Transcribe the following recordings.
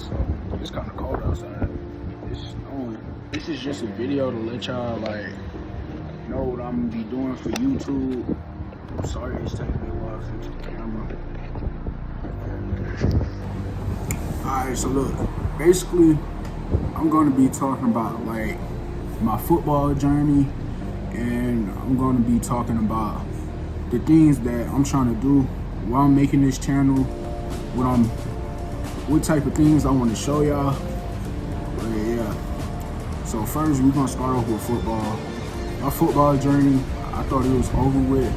so it's kind of cold outside. It's snowing. This is just a video to let y'all like know what I'm gonna be doing for YouTube. I'm sorry it's taking me a while to fix the camera. Alright, so look, basically I'm gonna be talking about like my football journey, and I'm gonna be talking about the things that I'm trying to do while I'm making this channel, what type of things I want to show y'all. But yeah, so first we're gonna start off with football. My football journey, I thought it was over with,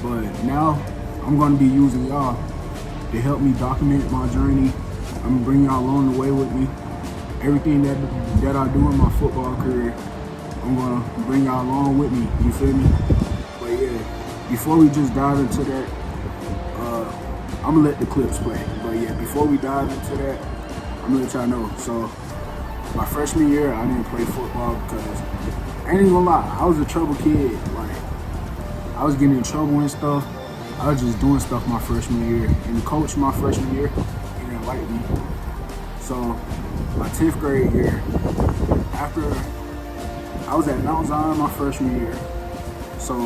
but now I'm gonna be using y'all to help me document my journey. I'm gonna bring y'all along the way with me. Everything that I do in my football career, I'm gonna bring y'all along with me, you feel me? But yeah, before we just dive into that, I'm gonna let the clips play. But yeah, before we dive into that, I'm gonna let y'all know. So my freshman year, I didn't play football because I ain't even gonna lie, I was a trouble kid. Like, I was getting in trouble and stuff. I was just doing stuff my freshman year. And the coach my freshman year, he didn't like me. So my 10th grade year, after I was at Mount Zion my freshman year. So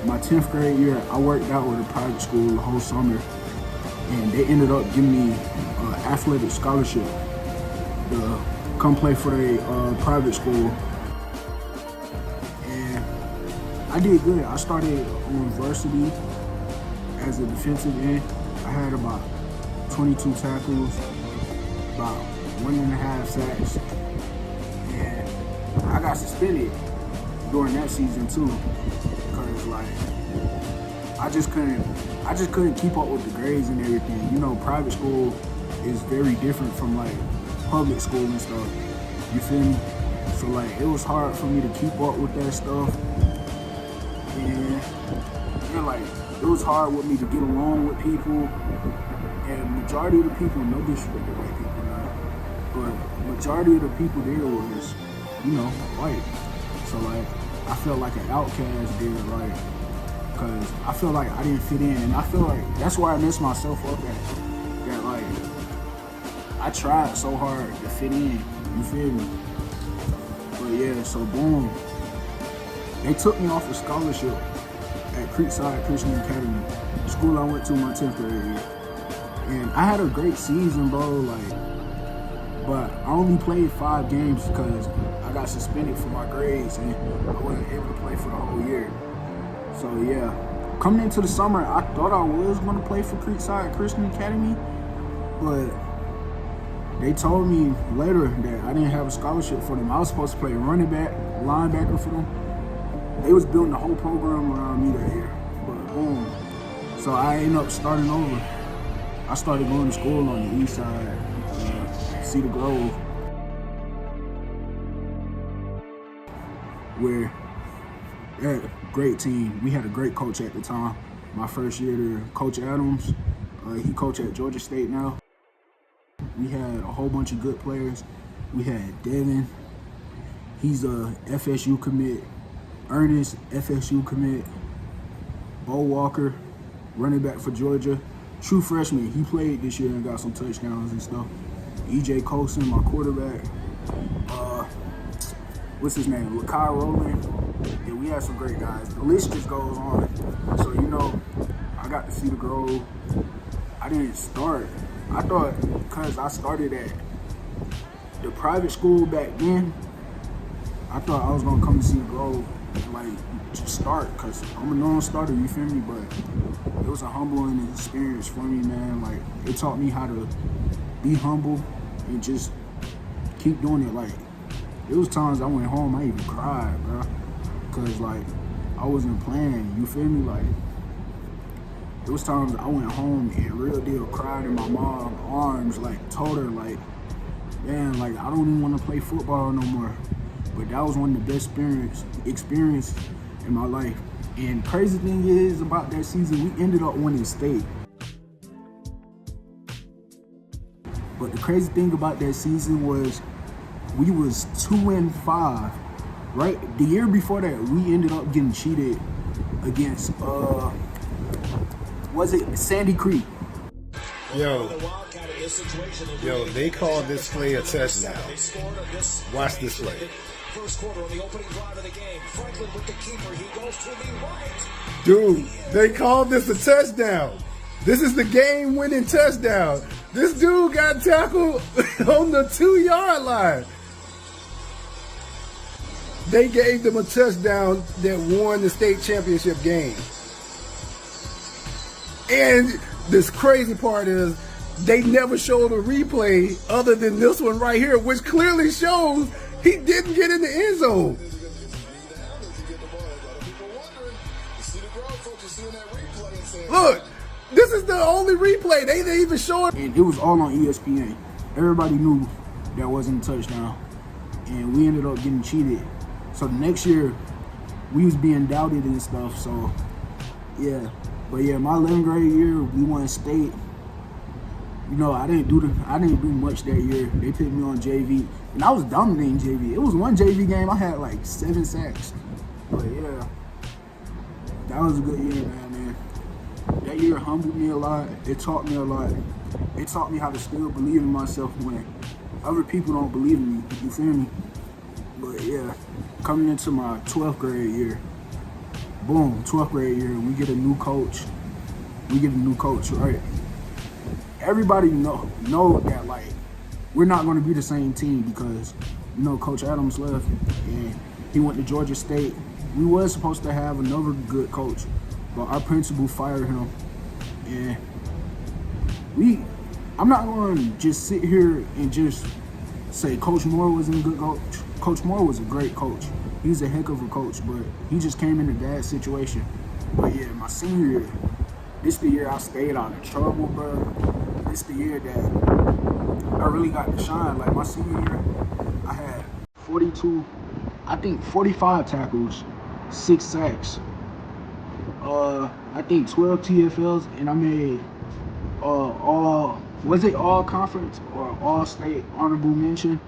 my 10th grade year, I worked out with a private school the whole summer, and they ended up giving me an athletic scholarship to come play for a private school. And I did good. I started on varsity as a defensive end. I had about 22 tackles, about 1.5 sacks, and I got suspended during that season too, because like I just couldn't keep up with the grades and everything. You know, private school is very different from like public school and stuff. You feel me? So like it was hard for me to keep up with that stuff, and like it was hard with me to get along with people. And majority of the people, no disrespect to white people now, but majority of the people there was, you know, white. So like I felt like an outcast there, like, cause I feel like I didn't fit in, and I feel like that's where I messed myself up at. That like I tried so hard to fit in, you feel me? But yeah, so boom, they took me off a scholarship at Creekside Christian Academy, school I went to my 10th grade year. And I had a great season, bro, like, but I only played 5 games because I got suspended for my grades and I wasn't able to play for the whole year. So yeah, coming into the summer, I thought I was gonna play for Creekside Christian Academy, but they told me later that I didn't have a scholarship for them. I was supposed to play running back, linebacker for them. They was building the whole program around me that year, but boom. So I ended up starting over. I started going to school on the east side, Cedar Grove, where they had a great team. We had a great coach at the time. My first year there, Coach Adams, he coached at Georgia State now. We had a whole bunch of good players. We had Devin, he's a FSU commit, Ernest, FSU commit, Bo Walker, running back for Georgia. True freshman, he played this year and got some touchdowns and stuff. EJ Colson, my quarterback. What's his name? Lakai Rowland. Yeah, we had some great guys. The list just goes on. So, you know, I got to see the Grove. I didn't start. I thought because I started at the private school back then, I thought I was going to come to see the Grove and, like, just start because I'm a non-starter, you feel me? But it was a humbling experience for me, man. Like, it taught me how to be humble and just keep doing it. Like, there was times I went home, I even cried, bro, because like I wasn't playing, you feel me? Like, there was times I went home and real deal cried in my mom's arms, like told her like, man, like I don't even want to play football no more. But that was one of the best experience in my life. And crazy thing is about that season, we ended up winning state. But the crazy thing about that season was we was 2-5, right? The year before that, we ended up getting cheated against, was it Sandy Creek? Yo, Yo, they called this play a touchdown. Watch this play. First quarter on the opening drive of the game. Franklin with the keeper. He goes to the right. Dude, they called this a touchdown. This is the game-winning touchdown. This dude got tackled on the 2-yard line. They gave them a touchdown that won the state championship game. And this crazy part is they never showed a replay other than this one right here, which clearly shows he didn't get in the end zone. Look, this is the only replay. They didn't even show it. And it was all on ESPN. Everybody knew that wasn't a touchdown. And we ended up getting cheated. So the next year, we was being doubted and stuff. So, yeah. But yeah, my 11th grade year, we won state. You know, I didn't do much that year. They put me on JV, and I was dominating JV. It was one JV game I had like 7 sacks. But yeah, that was a good year, man. That year humbled me a lot. It taught me a lot. It taught me how to still believe in myself when other people don't believe in me. You feel me? But yeah, coming into my 12th grade year, boom, 12th grade year, we get a new coach. Right? Everybody know that, like, we're not going to be the same team because, you know, Coach Adams left and he went to Georgia State. We was supposed to have another good coach, but our principal fired him. And I'm not going to just sit here and just say Coach Moore wasn't a good coach. Coach Moore was a great coach. He's a heck of a coach, but he just came in a bad situation. But yeah, my senior year, this the year I stayed out of trouble, bro. This the year that I really got to shine. Like my senior year, I had 45 tackles, 6 sacks, I think 12 TFLs, and I made all conference or all state honorable mention.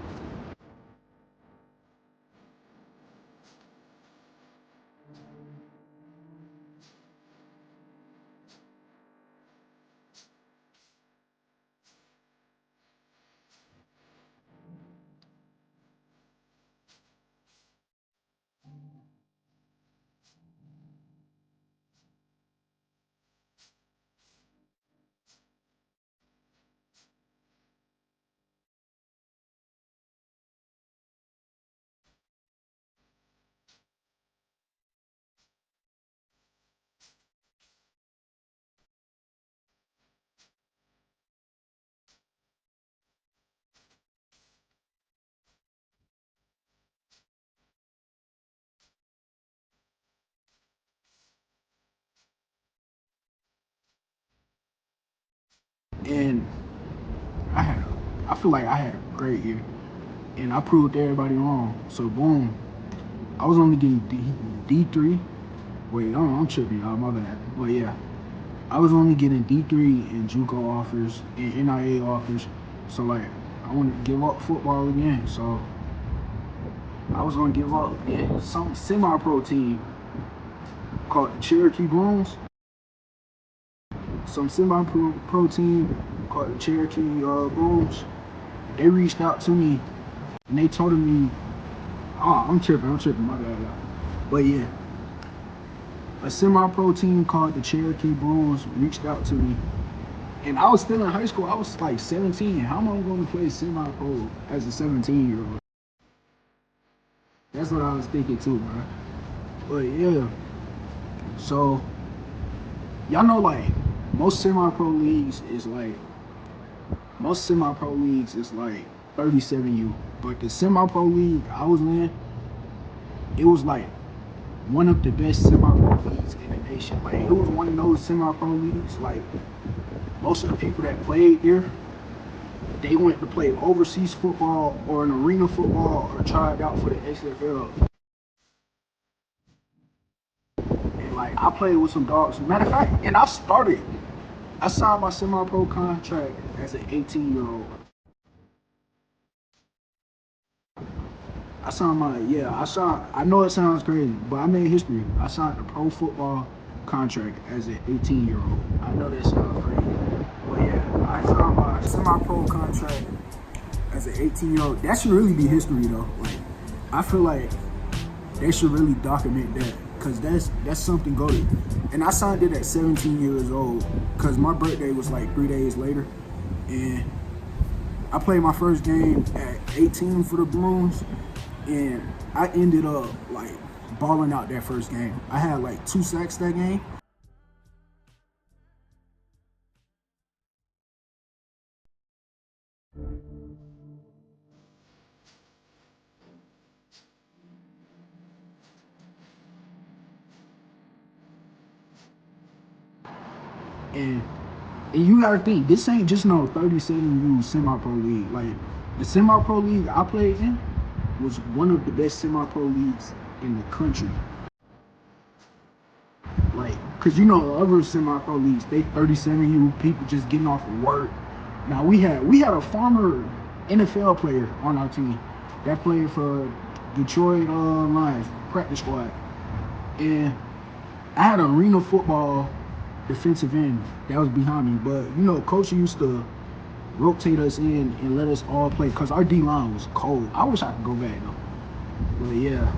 And I feel like I had a great year, and I proved everybody wrong. So boom, I was only getting D3. Wait, I'm tripping, y'all, my bad. But yeah, I was only getting D3 and JUCO offers and NIA offers. So like, I wanted to give up football again. So I was gonna give up some semi-pro team called the Cherokee Blues. Some semi-pro team called the Cherokee Blues. They reached out to me and they told me, oh, I'm tripping, my bad, y'all. But yeah, a semi-pro team called the Cherokee Blues reached out to me, and I was still in high school. I was like 17. How am I going to play semi-pro as a 17-year-old? That's what I was thinking too, bro. But yeah, so y'all know, like, most semi-pro leagues is like 37U, but the semi-pro league I was in, it was like one of the best semi-pro leagues in the nation. Like, it was one of those semi-pro leagues, like, most of the people that played there, they went to play overseas football or an arena football or tried out for the XFL. And like, I played with some dogs. Matter of fact, and I signed my semi-pro contract as an 18-year-old. I know it sounds crazy, but I made history. I signed a pro football contract as an 18-year-old. I know that sounds crazy, but yeah, I signed my semi-pro contract as an 18-year-old. That should really be history, though. Like, I feel like they should really document that, because that's something goated. And I signed it at 17 years old, because my birthday was like 3 days later. And I played my first game at 18 for the Bruins, and I ended up like balling out that first game. I had like 2 sacks that game. And you gotta think, this ain't just no 37U semi-pro league. Like, the semi-pro league I played in was one of the best semi-pro leagues in the country. Like, cause you know other semi-pro leagues, they 37U people just getting off of work. Now we had a former NFL player on our team that played for Detroit Lions practice squad, and I had an arena football defensive end that was behind me. But you know, coach used to rotate us in and let us all play, because our D-line was cold. I wish I could go back though. But yeah.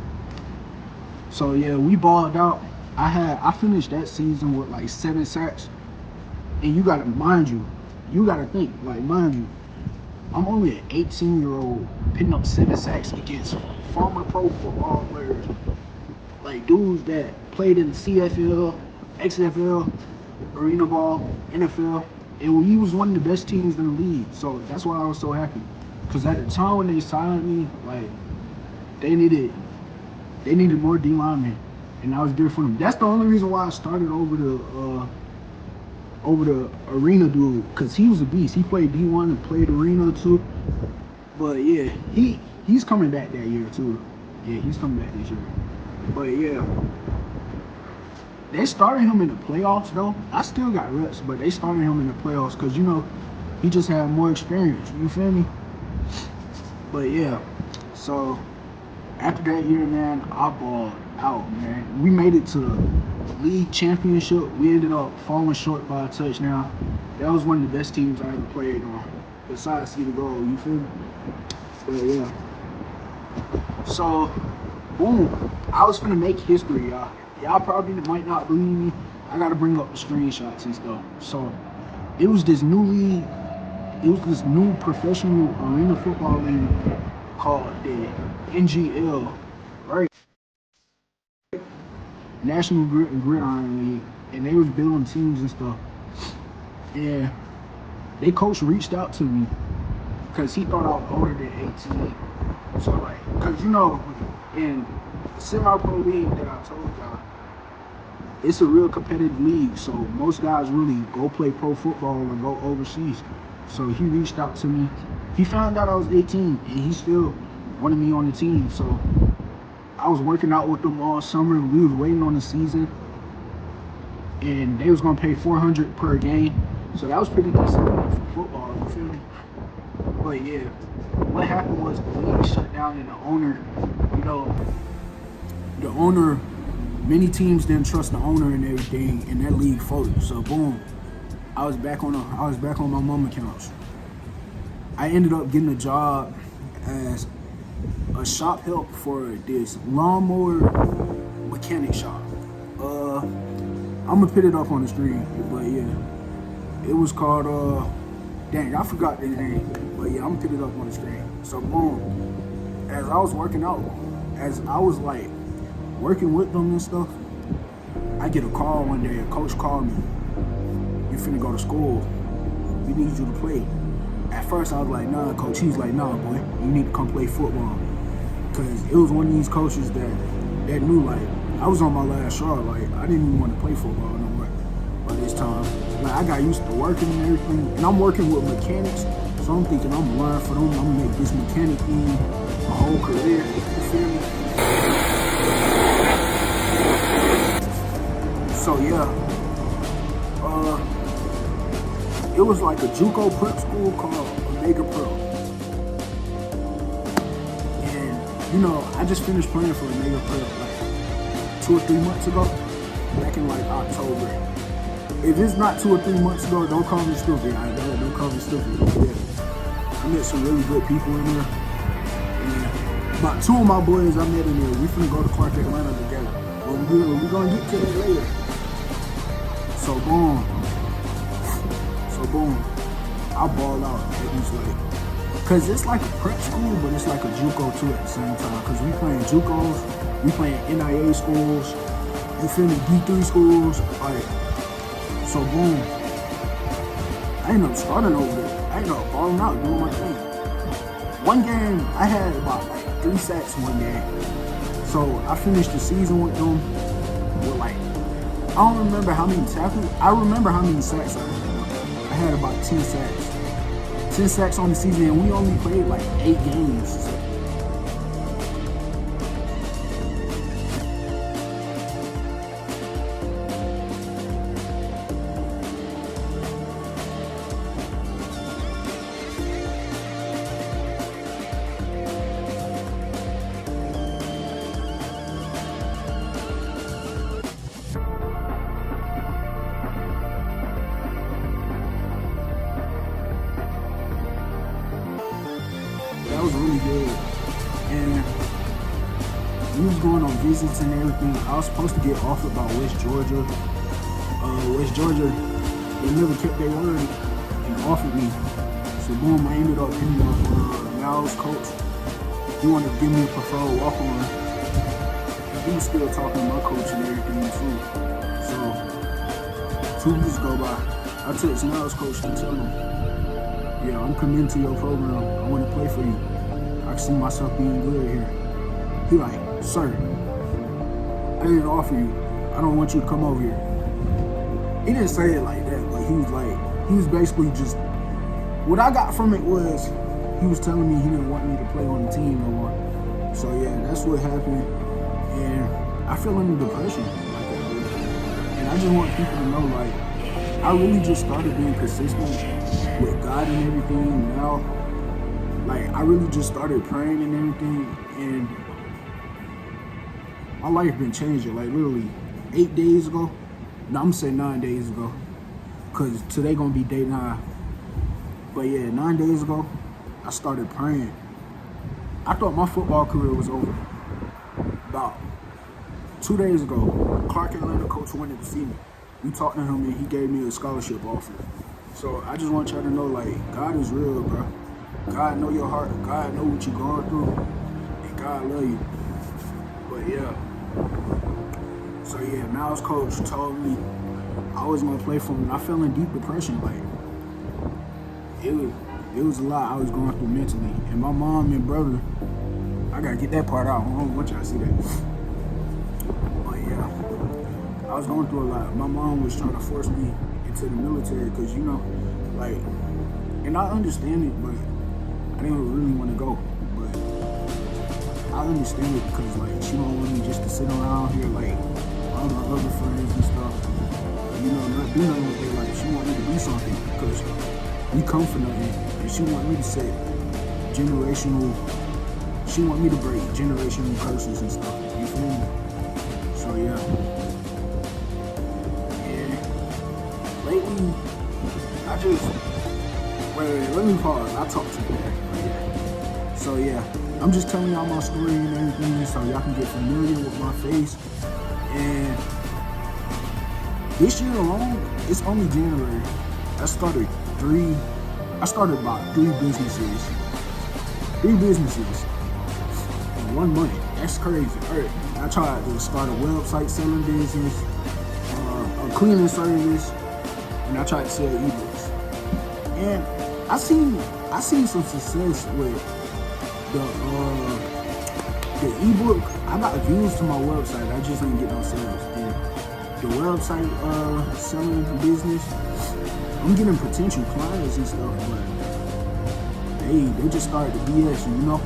So yeah, we balled out. I finished that season with like 7 sacks. And you gotta think, like, mind you, I'm only an 18-year-old picking up 7 sacks against former pro football players. Like dudes that played in the CFL, XFL, Arena Ball, NFL, and we was one of the best teams in the league. So that's why I was so happy. Cause at the time when they signed me, like they needed more D linemen, and I was there for them. That's the only reason why I started over the arena dude, cause he was a beast. He played D1 and played arena too. But yeah, he's coming back that year too. Yeah, he's coming back this year. But yeah. They started him in the playoffs though. I still got reps, but they started him in the playoffs because, you know, he just had more experience. You feel me? But yeah, so after that year, man, I balled out, man. We made it to the league championship. We ended up falling short by a touchdown. That was one of the best teams I ever played on, besides Cedar Grove. You feel me? But yeah. So, boom. I was finna make history, y'all. Y'all probably might not believe me. I gotta bring up the screenshots and stuff. So, it was this new league. It was this new professional arena football league called the NGL, right? National Gridiron League. And they was building teams and stuff. And their coach reached out to me because he thought I was older than 18. So, like, because, you know, in the semi-pro league that I told y'all, it's a real competitive league, so most guys really go play pro football and go overseas. So he reached out to me. He found out I was 18, and he still wanted me on the team. So I was working out with them all summer. We was waiting on the season, and they was gonna pay $400 per game. So that was pretty decent money for football. You feel me? But yeah, what happened was the league shut down, and the owner, you know, many teams didn't trust the owner and everything, and that league folded. So boom, I was back on my mom accounts. I ended up getting a job as a shop help for this lawnmower mechanic shop. I'm gonna put it up on the screen, but yeah, it was called dang, I forgot the name, but yeah, I'm gonna put it up on the screen. So boom, as I was working out, as I was like working with them and stuff, I get a call one day. A coach called me. You finna go to school. We need you to play. At first I was like, nah, coach. He's like, nah, boy, you need to come play football. Cause it was one of these coaches that knew, like, I was on my last shot. Like, I didn't even want to play football no more by this time. Like, I got used to working and everything, and I'm working with mechanics, so I'm thinking I'm gonna learn for them. I'm gonna make this mechanic thing my whole career. You feel me? So yeah, it was like a JUCO prep school called Omega Pro, and you know, I just finished playing for Omega Pro like 2 or 3 months ago, back in like October. If it's not 2 or 3 months ago, don't call me stupid. Don't cover Stiffy. Yeah. I met some really good people in there. And about 2 of my boys I met in there. We finna go to Clark, Atlanta together. But we're gonna get to that later. So boom. I ball out at these like, cause it's like a prep school, but it's like a JUCO too at the same time. Cause we playing JUCOs, we playing NIA schools, you feel me, D3 schools, like, so boom. I ended up starting over there. I ended up balling out, doing my thing. One game, I had about like 3 sacks one game. So I finished the season with them with like, I don't remember how many tackles, I remember how many sacks I had. I had about 10 sacks. 10 sacks on the season, and we only played like 8 games. So. That was really good. And we was going on visits and everything. I was supposed to get offered by West Georgia. West Georgia, they never kept their word and offered me. So boom, I ended up hitting up Mal's coach. He wanted to give me a preferred walk-on. He was still talking to my coach and everything too. So 2 weeks go by. I text Mal's coach to tell him, yeah, I'm committed to your program. I want to play for you. I can see myself being good here. He like, sir, I didn't offer you. I don't want you to come over here. He didn't say it like that, but he was basically just, what I got from it was, he was telling me he didn't want me to play on the team no more. So yeah, that's what happened. And I feel under depression. And I just want people to know, like, I really just started being consistent with God and everything. Now, like, I really just started praying and everything, and my life been changing. Like, literally 8 days ago, no, I'm gonna say 9 days ago, cause today gonna be day 9. But yeah, 9 days ago, I started praying. I thought my football career was over. About 2 days ago, Clark, Atlanta coach wanted to see me. We talked to him and he gave me a scholarship offer. So I just want y'all to know, like, God is real, bro. God know your heart. God know what you're going through. And God love you. But yeah. So yeah, Mal's coach told me I was gonna play for him. And I fell in deep depression. Like, it was a lot I was going through mentally. And my mom and brother, I gotta get that part out. I don't want y'all to see that. But yeah, I was going through a lot. My mom was trying to force me into the military because, you know, like, and I understand it, but I didn't really want to go. But I understand it because, like, she don't want me just to sit around here like all my other friends and stuff, you know, not do nothing with their life. She want me to be something because we come for nothing, and she want me to set generational, she want me to break generational curses and stuff, you feel me? So yeah. Lately, I just, wait, let me pause. I'll talk to you later. So yeah, I'm just telling y'all my story and everything so y'all can get familiar with my face. And this year alone, it's only January. I started about 3 businesses. 3 businesses in 1 month. That's crazy. Right. I tried to start a website selling business, a cleaning service, and I tried to sell ebooks. And I seen some success with the ebook. I got views to my website. I just didn't get no sales. And the website selling business, I'm getting potential clients and stuff, but they just started to BS, you know.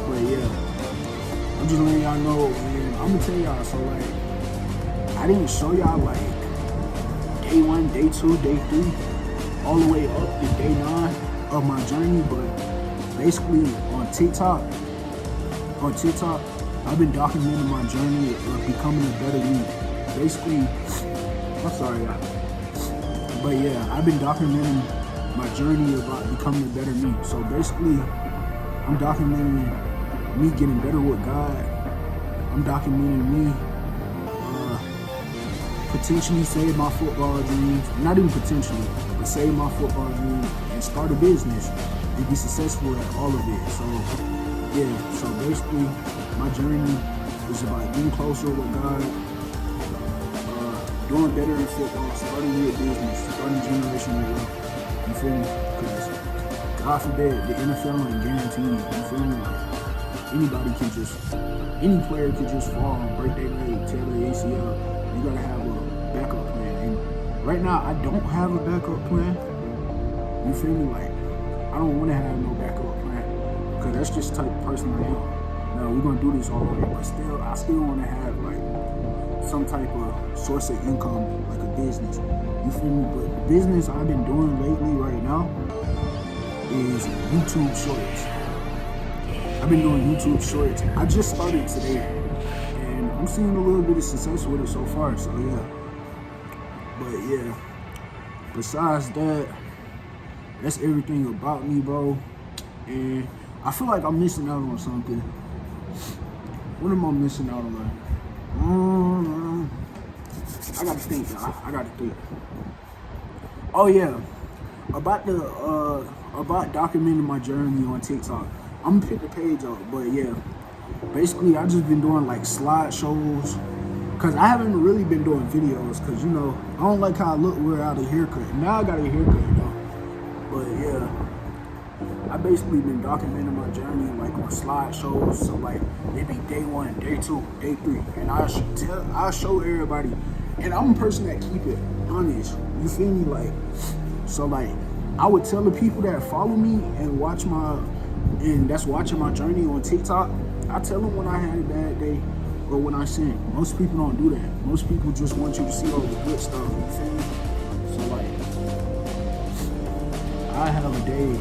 But yeah, I'm just letting y'all know, and I'm gonna tell y'all. So like, I didn't show y'all like day 1, day 2, day 3, all the way up to day 9 of my journey. But basically on TikTok, I've been documenting my journey of becoming a better me. Basically, I'm sorry, y'all. But yeah, I've been documenting my journey about becoming a better me. So basically, I'm documenting me getting better with God. I'm documenting me potentially save my football dreams. Not even potentially, but save my football dreams and start a business and be successful at all of it. So yeah, so basically my journey is about getting closer with God, doing better in football, starting a business, starting generational wealth. You feel me? Because God forbid, the NFL ain't guaranteed. You feel me? Like, any player can just fall, break their leg, tear their ACL. You gotta have a backup plan. And right now, I don't have a backup plan. You feel me? Like, I don't want to have no backup plan because that's just the type of person I am. Now we're gonna do this all the way, but still, I still want to have like some type of source of income, like a business. You feel me? But the business I've been doing lately, right now, is YouTube Shorts. I've been doing YouTube Shorts. I just started today, and I'm seeing a little bit of success with it so far. So yeah. But yeah. Besides that, that's everything about me, bro. And I feel like I'm missing out on something. What am I missing out on? I gotta think, y'all. I gotta think. Oh yeah, about documenting my journey on TikTok. I'm gonna pick the page up, but yeah, basically I just been doing like slideshows. Cause I haven't really been doing videos, cause you know I don't like how I look without a haircut. Now I got a haircut though. But yeah, I basically been documenting my journey like on slideshows. So like maybe day 1, day 2, day 3, and I show everybody. And I'm a person that keep it honest. You feel me? Like, so like I would tell the people that follow me and that's watching my journey on TikTok. I tell them when I had a bad day or when I sin. Most people don't do that. Most people just want you to see all the good stuff. You feel me? So like, I have a day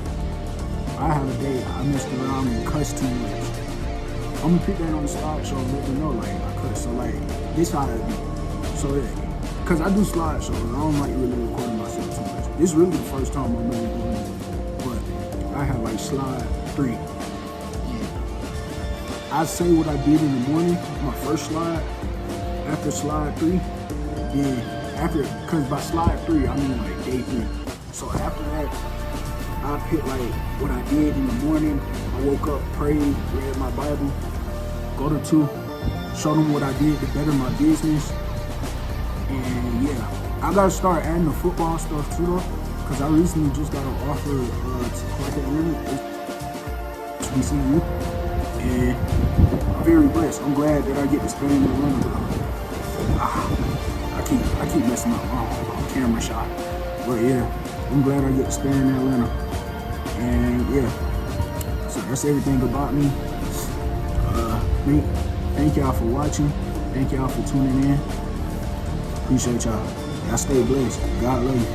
I messed around and cussed too much. I'm gonna put that on the slideshow and let them know like I cuss. So like, this how it be. So yeah, cause I do slideshows. I don't like really recording myself too much. This is really the first time I'm really doing it. But I have like slide 3. I say what I did in the morning, my first slide. After slide 3, cause by slide 3 I mean like day 3. So after that, I pick like what I did in the morning. I woke up, prayed, read my Bible. Go to 2, show them what I did to better my business. And yeah, I gotta start adding the football stuff too though, cause I recently just got an offer to like HBCU, and I'm very blessed. I'm glad that I get to spend in Atlanta. I keep messing up on camera shot, but yeah, I'm glad I get to spend in Atlanta. And yeah, so that's everything about me. Thank y'all for watching. Thank y'all for tuning in. Appreciate y'all. Y'all stay blessed. God love you.